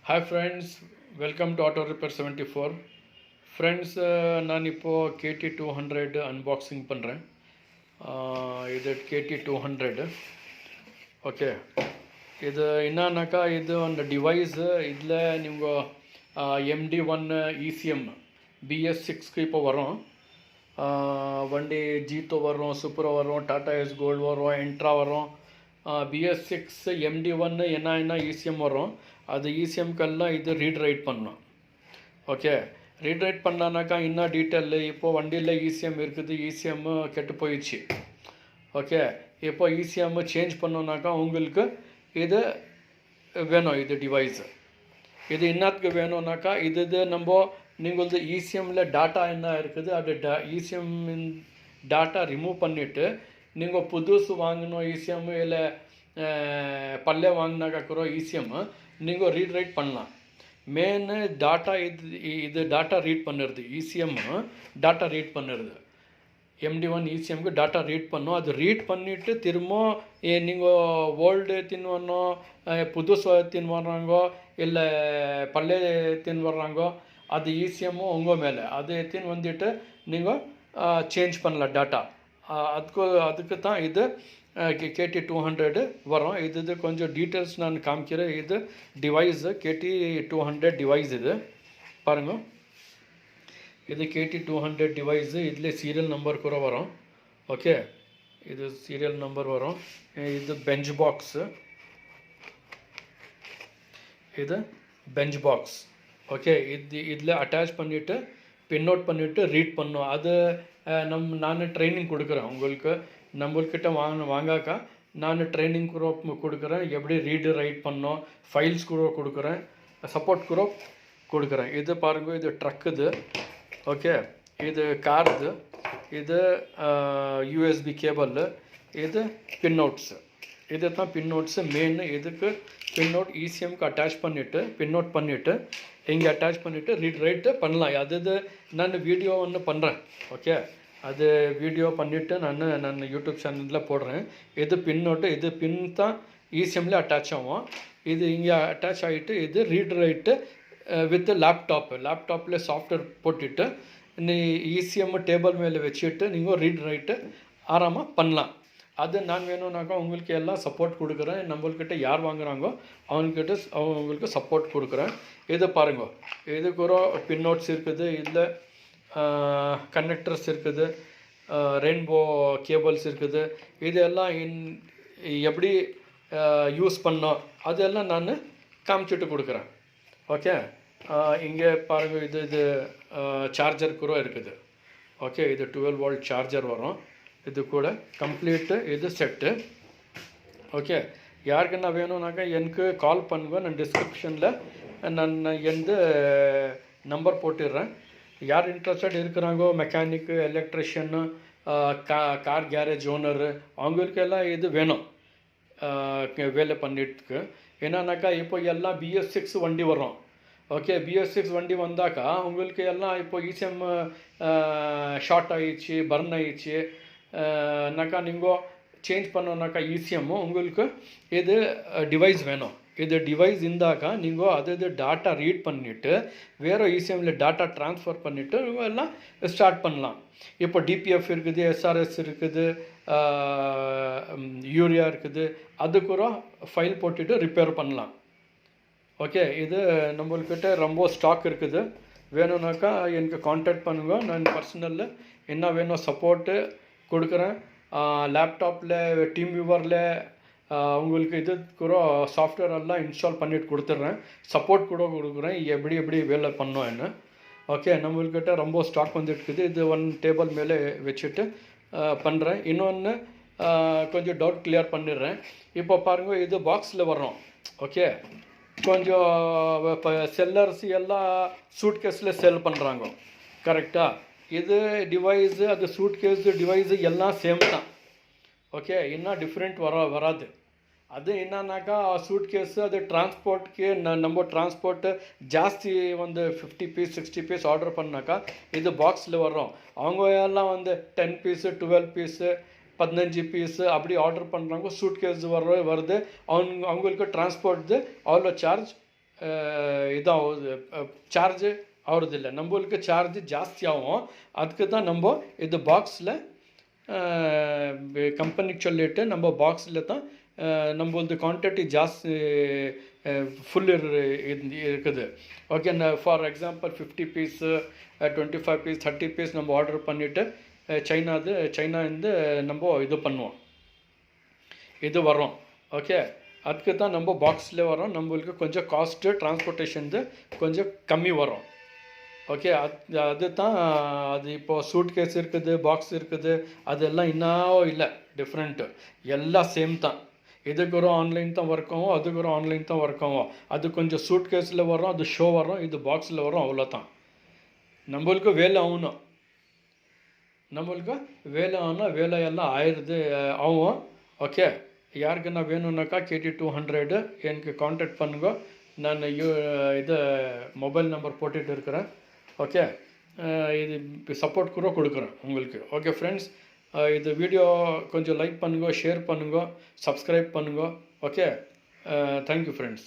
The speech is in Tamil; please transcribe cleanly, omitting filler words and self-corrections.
Hi friends, welcome to Auto Repair 74. Friends, நான் இப்போ KT200 unboxing பண்ணுறேன். இது KT200. ஓகே, இது என்னன்னாக்கா இது ಒಂದು டிவைஸ் இதில் நீங்கள் MD1 ECM BS6 இப்போ வரும். வண்டி ஜீத்தோ வரும், சூப்பரோ வரும், டாடா எஸ் கோல்டு வரும், என்ட்ரா வரும். BS6 MD1 என்ன ECM வரும். அது ECMக்கெல்லாம் இது ரீட் ரைட் பண்ணணும். ஓகே, ரீட் ரைட் பண்ணானாக்கா இன்னும் டீட்டெயில் இப்போ வண்டியில் ECM இருக்குது, ECM கெட்டு போயிடுச்சு. ஓகே, இப்போ ECM சேஞ்ச் பண்ணோன்னாக்கா உங்களுக்கு இது வேணும். இது டிவைஸ் இது என்னத்துக்கு வேணும்னாக்கா இது நம்ம நீங்களது ECMல டாட்டா என்ன இருக்குது அது ECM டாட்டா ரிமூவ் பண்ணிவிட்டு நீங்கள் புதுசு வாங்கணும் ECM இல்லை பல்லே வாங்கினாக்கா கூட ECM நீங்கள் ரீட் ரைட் பண்ணலாம். மெயின் டாட்டா இது டாட்டா ரீட் பண்ணுறது, ECM டாட்டா ரீட் பண்ணுறது. MD1 ECMக்கு டாட்டா ரீட் பண்ணோம். அது ரீட் பண்ணிவிட்டு திரும்ப நீங்கள் ஓல்டு தின்னு வரணும், புதுசு தின்னு வர்றாங்கோ இல்லை பல்லே தின்னு வர்றாங்கோ, அது ECM உங்கள் மேலே. அது எத்தின்னு வந்துட்டு நீங்கள் சேஞ்ச் பண்ணலாம் டாட்டா. அதுக்கு தான் இது KT200 வரும். இது கொஞ்சம் டீட்டெயில்ஸ் நான் காமிக்கிறேன். இது டிவைஸ் KT200 டிவைஸ் இது பாருங்கள். இது KT200 டிவைஸ். இதில் சீரியல் நம்பர் கூட வரும். ஓகே, இது சீரியல் நம்பர் வரும். இது பெஞ்ச் பாக்ஸு, இது பெஞ்ச் பாக்ஸ். ஓகே, இதில் அட்டாச் பண்ணிவிட்டு பின் அவுட் பண்ணிவிட்டு ரீட் பண்ணும். அது நான் ட்ரைனிங் கொடுக்குறேன் உங்களுக்கு. நம்மள்கிட்ட வாங்காக்கா நான் ட்ரைனிங் கூட கொடுக்குறேன். எப்படி ரீடு ரைட் பண்ணோம், ஃபைல்ஸ் கூட கொடுக்குறேன், சப்போர்ட் கூட கொடுக்குறேன். இது பாருங்கள், இது ட்ரக் இது. ஓகே, இது கார்து, இது USB கேபிள், இது பின் அவுட்ஸு. இது தான் பின் அவுட்ஸு மெயின். இதுக்கு பின் அவுட் ECMக்கு அட்டாச் பண்ணிவிட்டு பின் அவுட் பண்ணிவிட்டு இங்கே அட்டாச் பண்ணிவிட்டு ரீட் ரைட்டு பண்ணலாம். அது நான் வீடியோ ஒன்று பண்ணுறேன். ஓகே, அது வீடியோ பண்ணிவிட்டு நான் யூடியூப் சேனலில் போடுறேன். இது பின் அவுட்டு, இது பின் தான் ECMல அட்டாச் ஆகும். இது இங்கே அட்டாச் ஆகிட்டு இது ரீட் ரைட்டு வித் லேப்டாப்பில் சாஃப்ட்வேர் போட்டுட்டு நீ ECM டேபிள் மேலே வச்சுட்டு நீங்கள் ரீட் ரைட்டு ஆராமாக பண்ணலாம். அது நான் வேணும்னாக்கா உங்களுக்கு எல்லாம் சப்போர்ட் கொடுக்குறேன். நம்மள்கிட்ட யார் வாங்குகிறாங்கோ அவங்களுக்கு சப்போர்ட் கொடுக்குறேன். இது பாருங்க, இதுக்கு ஒரு பின் நோட்ஸ் இருக்குது, இதில் கனெக்டர்ஸ் இருக்குது, ரெயின்போ கேபிள்ஸ் இருக்குது. இதெல்லாம் எப்படி யூஸ் பண்ணோம் அதெல்லாம் நான் காமிச்சிட்டு கொடுக்குறேன். ஓகே, இங்கே பாருங்கள், இது சார்ஜர் கூட இருக்குது. ஓகே, இது 12 volt சார்ஜர் வரும். இது கூட கம்ப்ளீட்டு இது செட்டு. ஓகே, யாருக்குன்னா வேணும்னாக்கா எனக்கு கால் பண்ணுங்க. நான் டிஸ்கிரிப்ஷனில் நான் எந்த நம்பர் போட்டுடுறேன். யார் இன்ட்ரெஸ்டட் இருக்கிறாங்கோ, mechanic, electrician, car garage owner, அவங்களுக்கெல்லாம் இது வேணும் வேலை பண்ணிட்டுக்கு. என்னன்னாக்கா இப்போ எல்லாம் BS6 வண்டி வரும். ஓகே, BS6 வண்டி வந்தாக்கா உங்களுக்கு எல்லாம் இப்போ ECM ஷார்ட் ஆகிடுச்சு, பர்ன் ஆகிடுச்சு நாக்கா நீங்கள் சேஞ்ச் பண்ணோன்னாக்கா ECM உங்களுக்கு இது டிவைஸ் வேணும். இது டிவைஸ் இருந்தாக்கா நீங்கள் அது டாட்டா ரீட் பண்ணிவிட்டு வேறு ECMல டாட்டா ட்ரான்ஸ்ஃபர் பண்ணிவிட்டு எல்லாம் ஸ்டார்ட் பண்ணலாம். இப்போ DPF இருக்குது, SRS இருக்குது, யூரியா இருக்குது, அதுக்கூட ஃபைல் போட்டுட்டு ரிப்பேர் பண்ணலாம். ஓகே, இது நம்மள்கிட்ட ரொம்ப ஸ்டாக் இருக்குது. வேணும்னாக்கா எனக்கு கான்டாக்ட் பண்ணுங்க. நான் பர்சனலில் என்ன வேணும் சப்போர்ட்டு கொடுக்குறேன். லேப்டாப்பில் டீம் வியூவரில் உங்களுக்கு இது கூட சாஃப்ட்வேர் எல்லாம் இன்ஸ்டால் பண்ணிட்டு கொடுத்துட்றேன். சப்போர்ட் கூட கொடுக்குறேன் எப்படி வேலை பண்ணோன்னு. ஓகே, நம்மள்கிட்ட ரொம்ப ஸ்டாக் வந்துட்டுருக்குது. இது ஒன் டேபிள் மேலே வச்சுட்டு பண்ணுறேன். இன்னொன்று கொஞ்சம் டவுட் கிளியர் பண்ணிடுறேன். இப்போ பாருங்கள், இது பாக்ஸில் வரும். ஓகே, கொஞ்சம் இப்போ செல்லர்ஸ் எல்லாம் சூட் கேஸில் செல் பண்ணுறாங்க. கரெக்டாக இது டிவைஸு அது சூட் கேஸு டிவைஸு எல்லாம் சேம் தான். ஓகே, இன்னும் டிஃப்ரெண்ட் வராது. அது என்னன்னாக்கா சூட் ಕೇಸು ಅದು ಟ್ರಾನ್ಸ್ಪೋರ್ಟ್ಗೆ நம்ம ಟ್ರಾನ್ಸ್ಪೋರ್ಟ್ ಜಾಸ್ತಿ ಒಂದು 50 ಪೀಸ್ 60 ಪೀಸ್ ಆರ್ಡರ್ பண்ணாக்கா இது பாக்ஸில் வரும். அவங்க எல்லாம் வந்து 10 பீஸ் 12 பீஸ் 15 பீஸ் அப்படி ஆர்டர் பண்ணுறாங்க. சூட் கேஸ் வருது அவங்களுக்கு டிரான்ஸ்போர்ட் அவ்வளோ சார்ஜ் இதாகுது, சார்ஜு ஆகுறதில்ல. நம்மளுக்கு சார்ஜ் ஜாஸ்தி ஆகும். அதுக்கு தான் நம்ம இது பாக்ஸில் கம்பெனிக்கு சொல்லிவிட்டு நம்ம பாக்ஸில் தான் நம்மளது குவான்டிட்டி ஜாஸ்தி ஃபுல் இருக்குது. Okay, for example 50 piece 25 piece 30 piece நம்ம ஆர்டர் பண்ணிவிட்டு சைனாந்து நம்ம இது பண்ணுவோம், இது வரோம். ஓகே, அதுக்கு தான் நம்ம பாக்ஸில் வரோம். நம்மளுக்கு கொஞ்சம் காஸ்ட்டு டிரான்ஸ்போர்ட்டேஷன் கொஞ்சம் கம்மி வரும். ஓகே, அது தான். அது இப்போது சூட் கேஸ் இருக்குது, பாக்ஸ் இருக்குது, அதெல்லாம் இன்னும் இல்லை, டிஃப்ரெண்ட்டு, எல்லாம் சேம் தான். இதுக்கு ஒரு ஆன்லைன் தான் ஒர்க் ஆகும், அதுக்கு ஒரு ஆன்லைன் தான் ஒர்க் ஆகும். அது கொஞ்சம் சூட் கேஸில் வரும், அது ஷோ வரும், இது பாக்ஸில் வரும், அவ்வளோதான். நம்மளுக்கு வேலை ஆகணும், நம்மளுக்கு வேலை ஆனால் வேலையெல்லாம் ஆகும். ஓகே, யாருக்குன்னா வேணும்னாக்கா KT200 எனக்கு காண்டாக்ட் பண்ணுங்க. நான் இது மொபைல் நம்பர் போட்டுட்டு இருக்கிறேன். ஓகே, இது சப்போர்ட் கூட கொடுக்குறேன் உங்களுக்கு. ஓகே ஃப்ரெண்ட்ஸ், இது வீடியோ கொஞ்சம் லைக் பண்ணுங்க, ஷேர் பண்ணுங்க, சப்ஸ்கிரைப் பண்ணுங்க. Okay, thank you friends.